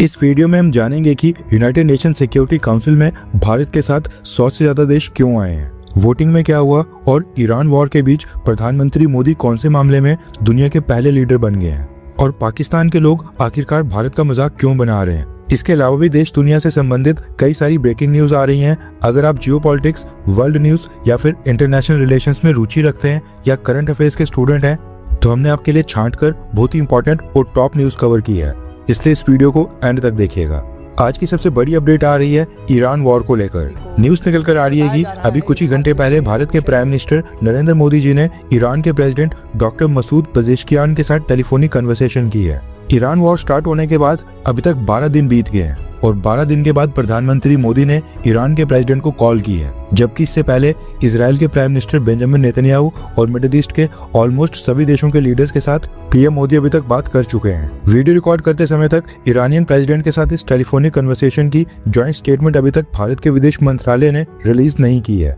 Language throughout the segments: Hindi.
इस वीडियो में हम जानेंगे कि यूनाइटेड नेशन सिक्योरिटी काउंसिल में भारत के साथ 100 से ज्यादा देश क्यों आए हैं, वोटिंग में क्या हुआ और ईरान वॉर के बीच प्रधानमंत्री मोदी कौन से मामले में दुनिया के पहले लीडर बन गए हैं और पाकिस्तान के लोग आखिरकार भारत का मजाक क्यों बना रहे हैं। इसके अलावा भी देश दुनिया से संबंधित कई सारी ब्रेकिंग न्यूज आ रही हैं। अगर आप जियोपॉलिटिक्स, वर्ल्ड न्यूज या फिर इंटरनेशनल रिलेशंस में रुचि रखते हैं या करंट अफेयर्स के स्टूडेंट हैं तो हमने आपके लिए छांटकर बहुत ही इंपॉर्टेंट और टॉप न्यूज कवर की है, इसलिए इस वीडियो को एंड तक देखिएगा। आज की सबसे बड़ी अपडेट आ रही है ईरान वॉर को लेकर। न्यूज निकल कर आ रही है कि अभी कुछ ही घंटे पहले भारत के प्राइम मिनिस्टर नरेंद्र मोदी जी ने ईरान के प्रेसिडेंट डॉक्टर मसूद पेजेश्कियान के साथ टेलीफोनिक कन्वर्सेशन की है। ईरान वॉर स्टार्ट होने के बाद अभी तक 12 दिन बीत गए हैं और 12 दिन के बाद प्रधानमंत्री मोदी ने ईरान के प्रेसिडेंट को कॉल की है, जबकि इससे पहले इजराइल के प्राइम मिनिस्टर बेंजामिन नेतन्याहू और मिडिल ईस्ट के ऑलमोस्ट सभी देशों के लीडर्स के साथ पीएम मोदी अभी तक बात कर चुके हैं। वीडियो रिकॉर्ड करते समय तक ईरानियन प्रेसिडेंट के साथ इस टेलीफोनिक कन्वर्सेशन की ज्वाइंट स्टेटमेंट अभी तक भारत के विदेश मंत्रालय ने रिलीज नहीं की है,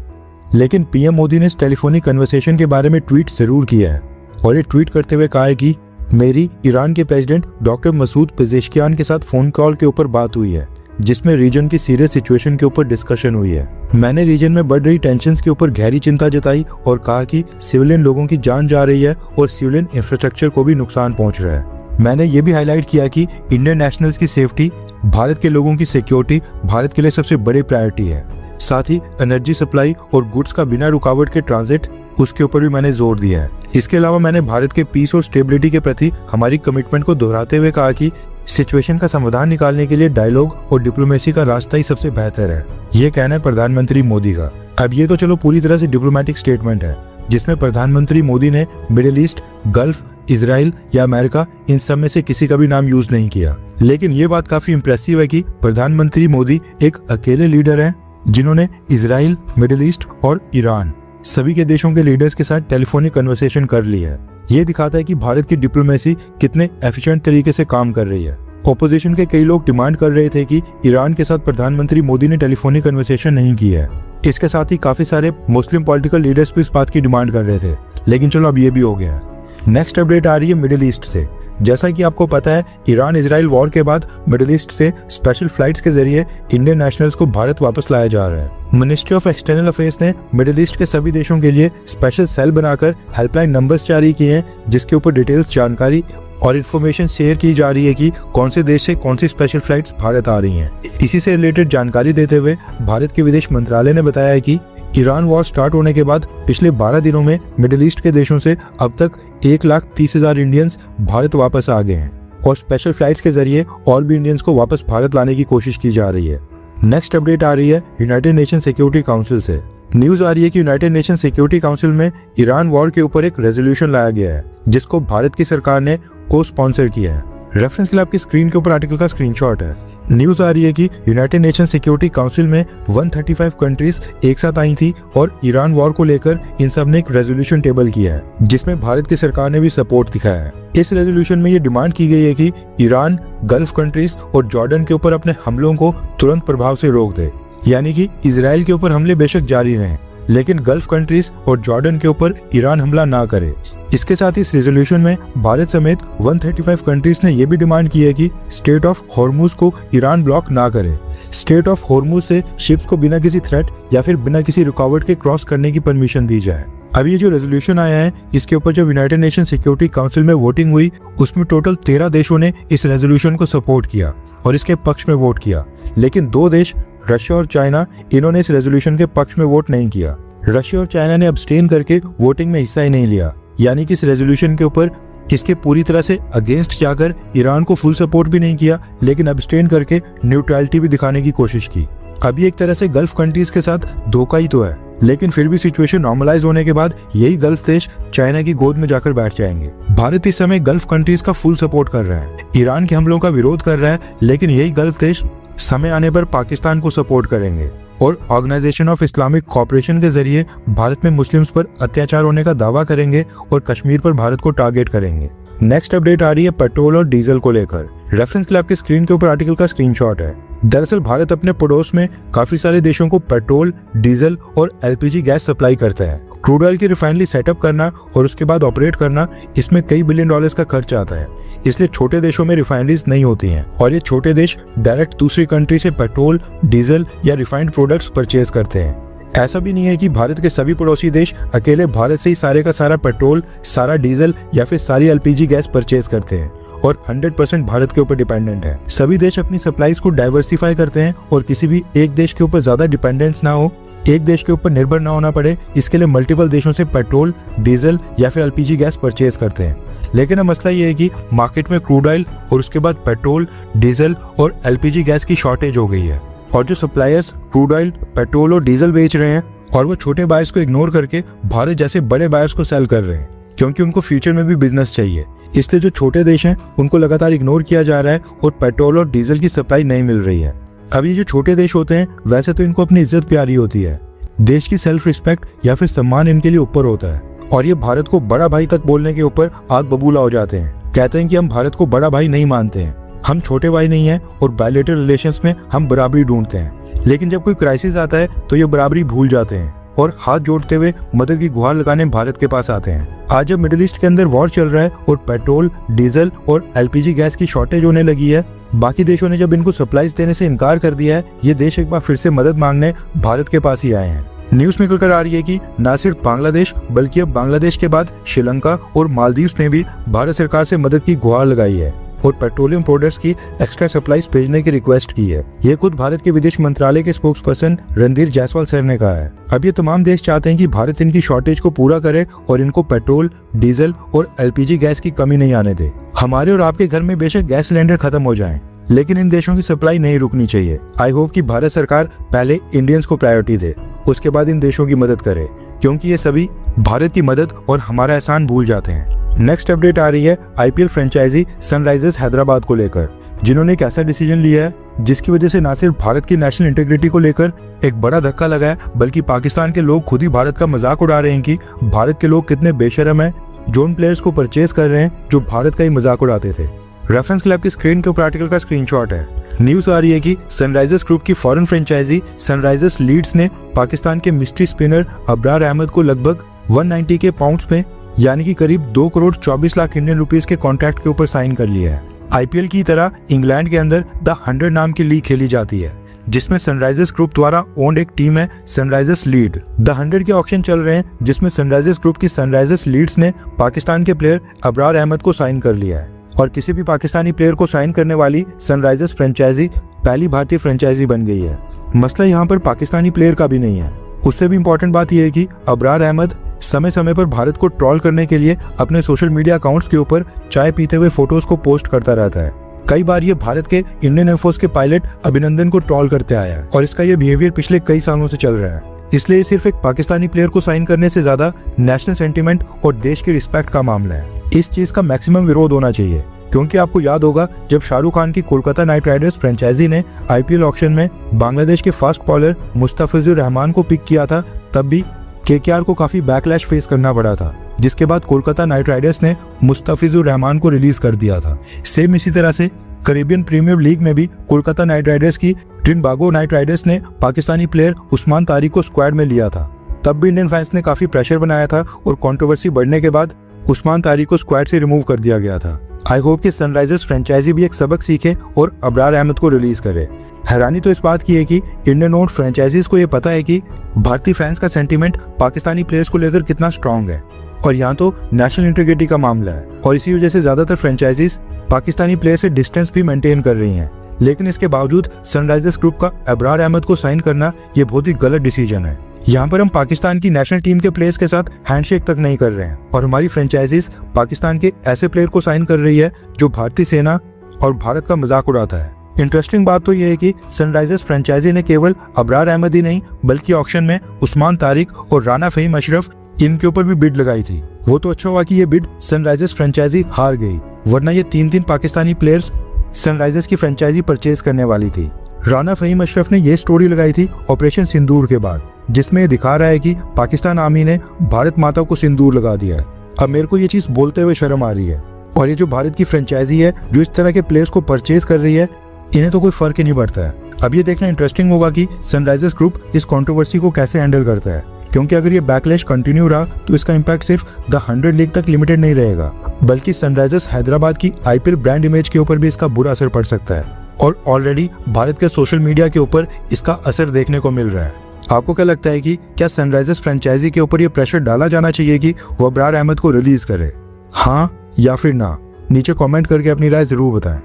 लेकिन पीएम मोदी ने इस टेलीफोनिक कन्वर्सेशन के बारे में ट्वीट जरूर किया है और ये ट्वीट करते हुए कहा है कि मेरी ईरान के प्रेसिडेंट डॉक्टर मसूद पेजेश्कियान के साथ फोन कॉल के ऊपर बात हुई है, जिसमें रीजन की सीरियस सिचुएशन के ऊपर डिस्कशन हुई है। मैंने रीजन में बढ़ रही टेंशन्स के ऊपर गहरी चिंता जताई और कहा कि सिविलियन लोगों की जान जा रही है और सिविलियन इंफ्रास्ट्रक्चर को भी नुकसान पहुंच रहा है। मैंने ये भी हाईलाइट किया कि इंडियन नेशनल्स की सेफ्टी, भारत के लोगों की सिक्योरिटी भारत के लिए सबसे बड़ी प्रायोरिटी है। साथ ही एनर्जी सप्लाई और गुड्स का बिना रुकावट के ट्रांजिट, उसके ऊपर भी मैंने जोर दिया है। इसके अलावा मैंने भारत के पीस और स्टेबिलिटी के प्रति हमारी कमिटमेंट को दोहराते हुए कहा कि सिचुएशन का समाधान निकालने के लिए डायलॉग और डिप्लोमेसी का रास्ता ही सबसे बेहतर है। ये कहना है प्रधानमंत्री मोदी का। अब ये तो चलो पूरी तरह से डिप्लोमेटिक स्टेटमेंट है, जिसमें प्रधानमंत्री मोदी ने मिडिल ईस्ट, गल्फ, इजराइल या अमेरिका, इन सब में से किसी का भी नाम यूज नहीं किया। लेकिन ये बात काफी इंप्रेसिव है कि प्रधानमंत्री मोदी एक अकेले लीडर हैं जिन्होंने इजराइल, मिडिल ईस्ट और ईरान सभी के देशों के लीडर्स के साथ टेलीफोनिक कन्वर्सेशन कर ली है। ये दिखाता है कि भारत की डिप्लोमेसी कितने एफिशिएंट तरीके से काम कर रही है। ओपोजिशन के कई लोग डिमांड कर रहे थे कि ईरान के साथ प्रधानमंत्री मोदी ने टेलीफोनिक कन्वर्सेशन नहीं की है। इसके साथ ही काफी सारे मुस्लिम पॉलिटिकल लीडर्स भी इस बात की डिमांड कर रहे थे, लेकिन चलो अब ये भी हो गया। नेक्स्ट अपडेट आ रही है मिडिल ईस्ट से। जैसा कि आपको पता है, ईरान इजराइल वॉर के बाद मिडिल ईस्ट से स्पेशल फ्लाइट्स के जरिए इंडियन नेशनल्स को भारत वापस लाया जा रहा है। मिनिस्ट्री ऑफ एक्सटर्नल अफेयर्स ने मिडिल ईस्ट के सभी देशों के लिए स्पेशल सेल बनाकर हेल्पलाइन नंबर्स जारी किए हैं, जिसके ऊपर डिटेल्स, जानकारी और इन्फॉर्मेशन शेयर की जा रही है कि कौन से देश से कौन सी स्पेशल फ्लाइट्स भारत आ रही हैं। इसी से रिलेटेड जानकारी देते हुए भारत के विदेश मंत्रालय ने बताया है कि ईरान वॉर स्टार्ट होने के बाद पिछले 12 दिनों में मिडिल ईस्ट के देशों से अब तक 1,30,000 इंडियंस भारत वापस आ गए हैं और स्पेशल फ्लाइट्स के जरिए और भी इंडियंस को वापस भारत लाने की कोशिश की जा रही है। नेक्स्ट अपडेट आ रही है यूनाइटेड नेशन सिक्योरिटी काउंसिल से। न्यूज आ रही है कि यूनाइटेड नेशन सिक्योरिटी काउंसिल में ईरान वॉर के ऊपर एक रेजोल्यूशन लाया गया है, जिसको भारत की सरकार ने को स्पॉन्सर किया है। रेफरेंस के लिए आपकी स्क्रीन के ऊपर आर्टिकल का स्क्रीनशॉट है। न्यूज आ रही है कि यूनाइटेड नेशन सिक्योरिटी काउंसिल में 135 कंट्रीज एक साथ आई थी और ईरान वॉर को लेकर इन सब ने एक रेजोल्यूशन टेबल किया है, जिसमें भारत की सरकार ने भी सपोर्ट दिखाया है। इस रेजोल्यूशन में ये डिमांड की गई है कि ईरान, गल्फ कंट्रीज और जॉर्डन के ऊपर अपने हमलों को तुरंत प्रभाव से रोक दे, यानी कि इजराइल के ऊपर हमले बेशक जारी रहें, लेकिन गल्फ कंट्रीज और जॉर्डन के ऊपर ईरान हमला ना करे। इसके साथ ही इस रेजोल्यूशन में भारत समेत 135 कंट्रीज ने यह भी डिमांड की है कि स्टेट ऑफ हॉर्मुज को ईरान ब्लॉक ना करे। स्टेट ऑफ हॉर्मुज से शिप्स को बिना किसी थ्रेट या फिर बिना किसी रुकावट के क्रॉस करने की परमिशन दी जाए। अब ये जो रेजोल्यूशन आया है, इसके ऊपर जब यूनाइटेड नेशन सिक्योरिटी काउंसिल में वोटिंग हुई, उसमें टोटल 13 देशों ने इस रेजोल्यूशन को सपोर्ट किया और इसके पक्ष में वोट किया, लेकिन 2 देश, रशिया और चाइना, इन्होंने इस रेजोल्यूशन के पक्ष में वोट नहीं किया। रशिया और चाइना ने अब्सटेन करके वोटिंग में हिस्सा ही नहीं लिया, यानी कि इस रेजोल्यूशन के ऊपर इसके पूरी तरह से अगेंस्ट जाकर ईरान को फुल सपोर्ट भी नहीं किया, लेकिन अब्सटेन करके न्यूट्रलिटी भी दिखाने की कोशिश की। अभी एक तरह से गल्फ कंट्रीज के साथ धोखा ही तो है, लेकिन फिर भी सिचुएशन नॉर्मलाइज होने के बाद यही गल्फ देश चाइना की गोद में जाकर बैठ जाएंगे। भारत इस समय गल्फ कंट्रीज का फुल सपोर्ट कर रहा है, ईरान के हमलों का विरोध कर रहा है, लेकिन यही गल्फ देश समय आने पर पाकिस्तान को सपोर्ट करेंगे और ऑर्गेनाइजेशन ऑफ इस्लामिक कोऑपरेशन के जरिए भारत में मुस्लिम्स पर अत्याचार होने का दावा करेंगे और कश्मीर पर भारत को टारगेट करेंगे। नेक्स्ट अपडेट आ रही है पेट्रोल और डीजल को लेकर। रेफरेंस के लिए आपकी स्क्रीन के ऊपर आर्टिकल का स्क्रीनशॉट है। दरअसल भारत अपने पड़ोस में काफी सारे देशों को पेट्रोल, डीजल और एलपीजी गैस सप्लाई करता है क्रूड ऑयल की रिफाइनरी सेटअप करना और उसके बाद ऑपरेट करना, इसमें कई बिलियन डॉलर्स का खर्च आता है। इसलिए छोटे देशों में रिफाइनरीज नहीं होती हैं और ये छोटे देश डायरेक्ट दूसरी कंट्री से पेट्रोल, डीजल या रिफाइंड प्रोडक्ट्स परचेज करते हैं। ऐसा भी नहीं है कि भारत के सभी पड़ोसी देश अकेले भारत से ही सारे का सारा पेट्रोल, सारा डीजल या फिर सारी एलपीजी गैस परचेज करते हैं और 100% भारत के ऊपर डिपेंडेंट है। सभी देश अपनी सप्लाईज को डाइवर्सिफाई करते हैं और किसी भी एक देश के ऊपर ज्यादा डिपेंडेंस ना हो, एक देश के ऊपर निर्भर ना होना पड़े, इसके लिए मल्टीपल देशों से पेट्रोल, डीजल या फिर एलपीजी गैस परचेज करते हैं। लेकिन अब मसला ये है कि मार्केट में क्रूड ऑयल और उसके बाद पेट्रोल, डीजल और एलपीजी गैस की शॉर्टेज हो गई है और जो सप्लायर्स क्रूड ऑयल, पेट्रोल और डीजल बेच रहे हैं और वो छोटे बायर्स को इग्नोर करके भारत जैसे बड़े बायर्स को सेल कर रहे हैं, क्योंकि उनको फ्यूचर में भी बिजनेस चाहिए। इसलिए जो छोटे देश हैं उनको लगातार इग्नोर किया जा रहा है और पेट्रोल और डीजल की सप्लाई नहीं मिल रही है। अब ये जो छोटे देश होते हैं वैसे तो इनको अपनी इज्जत प्यारी होती है, देश की सेल्फ रिस्पेक्ट या फिर सम्मान इनके लिए ऊपर होता है और ये भारत को बड़ा भाई तक बोलने के ऊपर आग बबूला हो जाते हैं। कहते हैं कि हम भारत को बड़ा भाई नहीं मानते हैं, हम छोटे भाई नहीं हैं और बायलैटरल रिलेशंस में हम बराबरी ढूंढते हैं। लेकिन जब कोई क्राइसिस आता है तो ये बराबरी भूल जाते हैं और हाथ जोड़ते हुए मदद की गुहार लगाने भारत के पास आते हैं। आज जब मिडिल ईस्ट के अंदर वॉर चल रहा है और पेट्रोल, डीजल और एलपीजी गैस की शॉर्टेज होने लगी है, बाकी देशों ने जब इनको सप्लाईज देने से इनकार कर दिया है, ये देश एक बार फिर से मदद मांगने भारत के पास ही आए हैं। न्यूज निकल कर आ रही है कि न सिर्फ बांग्लादेश बल्कि अब बांग्लादेश के बाद श्रीलंका और मालदीव्स ने भी भारत सरकार से मदद की गुहार लगाई है और पेट्रोलियम प्रोडक्ट्स की एक्स्ट्रा सप्लाईज भेजने की रिक्वेस्ट की है। ये खुद भारत के विदेश मंत्रालय के spokes person Randhir Jaiswal sir ने कहा है। अब ये तमाम देश चाहते हैं कि भारत इनकी शॉर्टेज को पूरा करे और इनको पेट्रोल, डीजल और एलपीजी गैस की कमी नहीं आने दे। हमारे और आपके घर में बेशक गैस सिलेंडर खत्म हो जाएं, लेकिन इन देशों की सप्लाई नहीं रुकनी चाहिए। आई होप कि भारत सरकार पहले इंडियंस को प्रायोरिटी दे, उसके बाद इन देशों की मदद करे, क्योंकि ये सभी भारत की मदद और हमारा एहसान भूल जाते हैं। नेक्स्ट अपडेट आ रही है आईपीएल फ्रेंचाइजी सनराइजर्स हैदराबाद को लेकर, जिन्होंने एक ऐसा डिसीजन लिया है जिसकी वजह से न सिर्फ भारत की नेशनल इंटीग्रिटी को लेकर एक बड़ा धक्का लगा है, बल्कि पाकिस्तान के लोग खुद ही भारत का मजाक उड़ा रहे हैं कि भारत के लोग कितने बेशरम हैं जो उन प्लेयर्स को परचेज कर रहे हैं जो भारत का ही मजाक उड़ाते थे। रेफरेंस क्लब की स्क्रीन के ऊपर आर्टिकल का स्क्रीनशॉट है। न्यूज आ रही है कि सनराइजर्स ग्रुप की फॉरेन फ्रेंचाइजी सनराइजर्स लीड्स ने पाकिस्तान के मिस्ट्री स्पिनर अबरार अहमद को लगभग 190 के पाउंड्स में यानी कि करीब 2 करोड़ 24 लाख इंडियन रुपीस के कॉन्ट्रैक्ट के ऊपर साइन कर लिया है। आईपीएल की तरह इंग्लैंड के अंदर द 100 नाम की लीग खेली जाती है, जिसमें सनराइजर्स ग्रुप द्वारा ओन्ड एक टीम है सनराइजर्स लीड। द 100 के ऑक्शन चल रहे हैं, जिसमें सनराइजर्स ग्रुप की सनराइजर्स लीड्स ने पाकिस्तान के प्लेयर अबरार अहमद को साइन कर लिया है और किसी भी पाकिस्तानी प्लेयर को साइन करने वाली सनराइजर्स फ्रेंचाइजी पहली भारतीय फ्रेंचाइजी बन गई है। मसला यहाँ पर पाकिस्तानी प्लेयर का भी नहीं है, उससे भी इम्पोर्टेंट बात यह है कि अबरार अहमद समय समय पर भारत को ट्रोल करने के लिए अपने सोशल मीडिया अकाउंट्स के ऊपर चाय पीते हुए फोटोज को पोस्ट करता रहता है। कई बार ये भारत के इंडियन एयरफोर्स के पायलट अभिनंदन को ट्रोल करते आया है और इसका ये बिहेवियर पिछले कई सालों से चल रहा है। इसलिए सिर्फ एक पाकिस्तानी प्लेयर को साइन करने से ज्यादा नेशनल सेंटिमेंट और देश की रिस्पेक्ट का मामला है। इस चीज का मैक्सिमम विरोध होना चाहिए, क्योंकि आपको याद होगा जब शाहरुख खान की कोलकाता नाइट राइडर्स फ्रेंचाइजी ने आईपीएल ऑक्शन में बांग्लादेश के फास्ट बॉलर मुस्तफिजुर रहमान को पिक किया था, तब भी केकेआर को काफी बैकलैश फेस करना पड़ा था, जिसके बाद कोलकाता नाइट राइडर्स ने मुस्तफिजुर रहमान को रिलीज कर दिया था। सेम इसी तरह से कैरेबियन प्रीमियर लीग में भी कोलकाता नाइट राइडर्स की ट्रिनबागो नाइट राइडर्स ने पाकिस्तानी प्लेयर उस्मान तारिक को स्क्वाड में लिया था। तब भी इंडियन फैंस ने काफी प्रेशर बनाया था और कंट्रोवर्सी बढ़ने के बाद उस्मान तारिक को स्क्वाड से रिमूव कर दिया गया था। आई होप कि सनराइजर्स फ्रेंचाइजी भी एक सबक सीखे और अबरार अहमद को रिलीज करे। हैरानी तो इस बात की है कि इंडियन ओन्ड फ्रेंचाइजीज को ये पता है कि भारतीय फैंस का सेंटीमेंट पाकिस्तानी प्लेयर्स को लेकर कितना स्ट्रांग है और यहाँ तो नेशनल इंटीग्रिटी का मामला है और इसी वजह से ज्यादातर फ्रेंचाइजीज पाकिस्तानी प्लेयर से डिस्टेंस भी मेंटेन कर रही हैं। लेकिन इसके बावजूद सनराइजर्स ग्रुप का अबरार अहमद को साइन करना ये बहुत ही गलत डिसीजन है। यहाँ पर हम पाकिस्तान की नेशनल टीम के प्लेयर्स के साथ हैंडशेक तक नहीं कर रहे हैं और हमारी फ्रेंचाइजीज पाकिस्तान के ऐसे प्लेयर को साइन कर रही है जो भारतीय सेना और भारत का मजाक उड़ाता है। इंटरेस्टिंग बात तो यह है कि सनराइजर्स फ्रेंचाइजी ने केवल अबरार अहमद ही नहीं बल्कि ऑक्शन में उस्मान तारिक और राना फहीम अशरफ इनके ऊपर भी बिड लगाई थी। वो तो अच्छा हुआ कि ये बिड सनराइजर्स फ्रेंचाइजी हार गई, वरना ये 3 पाकिस्तानी प्लेयर्स सनराइजर्स की फ्रेंचाइजी परचेज करने वाली थी। राना फहीम अशरफ ने ये स्टोरी लगाई थी ऑपरेशन सिंदूर के बाद, जिसमें दिखा रहा है कि पाकिस्तान आर्मी ने भारत माता को सिंदूर लगा दिया है। अब मेरे को ये चीज बोलते हुए शर्म आ रही है और ये जो भारत की फ्रेंचाइजी है जो इस तरह के प्लेयर्स को परचेज कर रही है, इन्हें तो कोई फर्क ही नहीं पड़ता है। अब ये देखना इंटरेस्टिंग होगा कि सनराइजर्स ग्रुप इस कंट्रोवर्सी को कैसे हैंडल करता है, क्योंकि अगर ये बैकलैश कंटिन्यू रहा तो इसका इम्पैक्ट सिर्फ द 100 लीग तक लिमिटेड नहीं रहेगा, बल्कि सनराइजर्स हैदराबाद की आईपीएल ब्रांड इमेज के ऊपर भी इसका बुरा असर पड़ सकता है। और ऑलरेडी भारत के सोशल मीडिया के ऊपर इसका असर देखने को मिल रहा है। आपको क्या लगता है कि क्या सनराइजर्स फ्रेंचाइजी के ऊपर ये प्रेशर डाला जाना चाहिए कि वो अबरार अहमद को रिलीज करे? हाँ या फिर ना? नीचे कमेंट करके अपनी राय जरूर बताएं।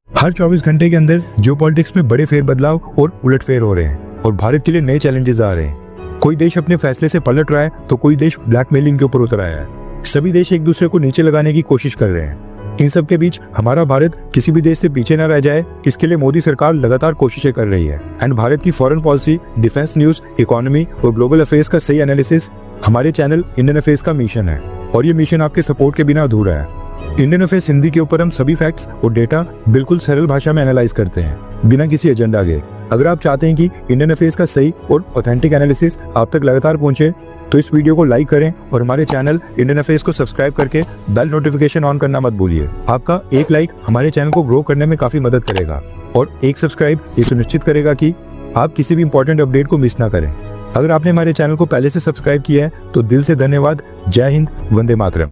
हर 24 घंटे के अंदर जियोपॉलिटिक्स में बड़े फेरबदलाव और उलटफेर हो रहे हैं और भारत के लिए नए चैलेंजेस आ रहे हैं। कोई देश अपने फैसले से पलट रहा है तो कोई देश ब्लैकमेलिंग के ऊपर उतर आया है। सभी देश एक दूसरे को नीचे लगाने की कोशिश कर रहे हैं। इन सब के बीच हमारा भारत किसी भी देश से पीछे न रह जाए, इसके लिए मोदी सरकार लगातार कोशिशें कर रही है। एंड भारत की foreign policy, defence news, economy और ग्लोबल अफेयर्स का सही एनालिसिस हमारे चैनल इंडियन अफेयर्स का मिशन है और ये मिशन आपके सपोर्ट के बिना अधूरा है। इंडियन अफेयर्स हिंदी के ऊपर हम सभी फैक्ट्स और डेटा बिल्कुल सरल भाषा में एनालाइज करते हैं, बिना किसी एजेंडा के। अगर आप चाहते हैं कि इंडियन अफेयर्स का सही और ऑथेंटिक एनालिसिस आप तक लगातार पहुंचे तो इस वीडियो को लाइक करें और हमारे चैनल इंडियन अफेयर्स को सब्सक्राइब करके बेल नोटिफिकेशन ऑन करना मत भूलिए। आपका एक लाइक हमारे चैनल को ग्रो करने में काफी मदद करेगा और एक सब्सक्राइब ये सुनिश्चित करेगा कि आप किसी भी इंपॉर्टेंट अपडेट को मिस ना करें। अगर आपने हमारे चैनल को पहले से सब्सक्राइब किया है तो दिल से धन्यवाद। जय हिंद, वंदे मातरम।